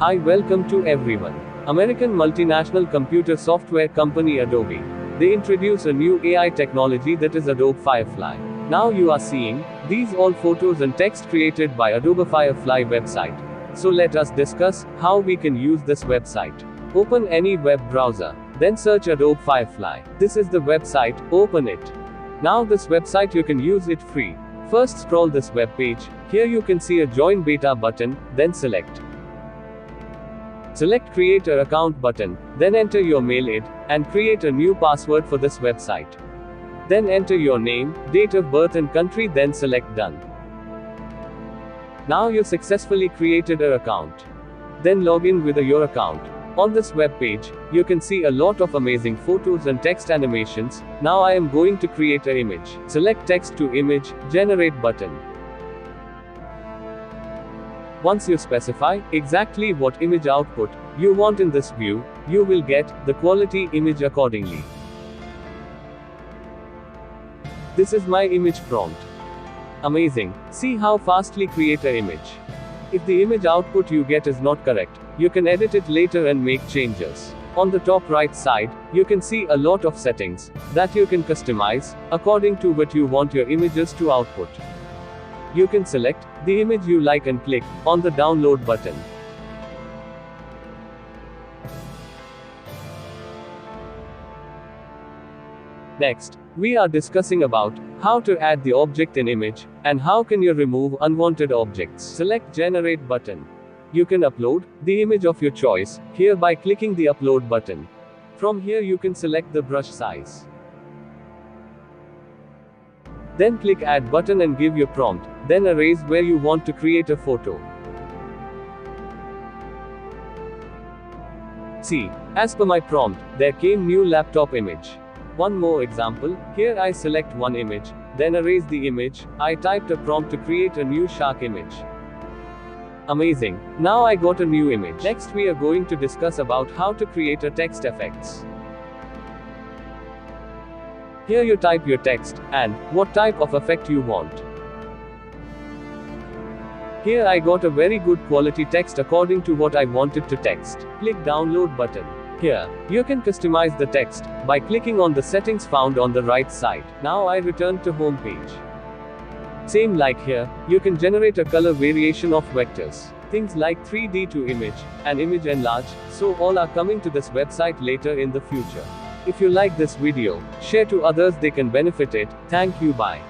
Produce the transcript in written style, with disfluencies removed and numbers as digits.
Hi, welcome to everyone. American multinational computer software company Adobe. They introduce a new AI technology that is Adobe Firefly. Now you are seeing these all photos and text created by Adobe Firefly website. So let us discuss how we can use this website. Open any web browser, then search Adobe Firefly. This is the website, open it. Now this website you can use it free. First scroll this web page. Here you can see a join beta button, then select create an account button, then enter your mail ID, and create a new password for this website. Then enter your name, date of birth and country, then select done. Now you successfully created an account. Then log in with your account. On this web page, you can see a lot of amazing photos and text animations. Now I am going to create an image. Select text to image, generate button. Once you specify exactly what image output you want in this view, you will get the quality image accordingly. This is my image prompt. Amazing. See how fastly create an image. If the image output you get is not correct, you can edit it later and make changes. On the top right side, you can see a lot of settings that you can customize according to what you want your images to output. You can select the image you like and click on the download button. Next, we are discussing about how to add the object in image and how can you remove unwanted objects. Select generate button. You can upload the image of your choice here by clicking the upload button. From here you can select the brush size. Then click add button and give your prompt, then erase where you want to create a photo. See, as per my prompt, there came new laptop image. One more example, here I select one image, then erase the image. I typed a prompt to create a new shark image. Amazing. Now I got a new image. Next we are going to discuss about how to create a text effects. Here you type your text, and what type of effect you want. Here I got a very good quality text according to what I wanted to text. Click download button. Here, you can customize the text by clicking on the settings found on the right side. Now I return to home page. Same like here, you can generate a color variation of vectors. Things like 3D to image, and image enlarge, so all are coming to this website later in the future. If you like this video, share to others they can benefit it. Thank you, bye.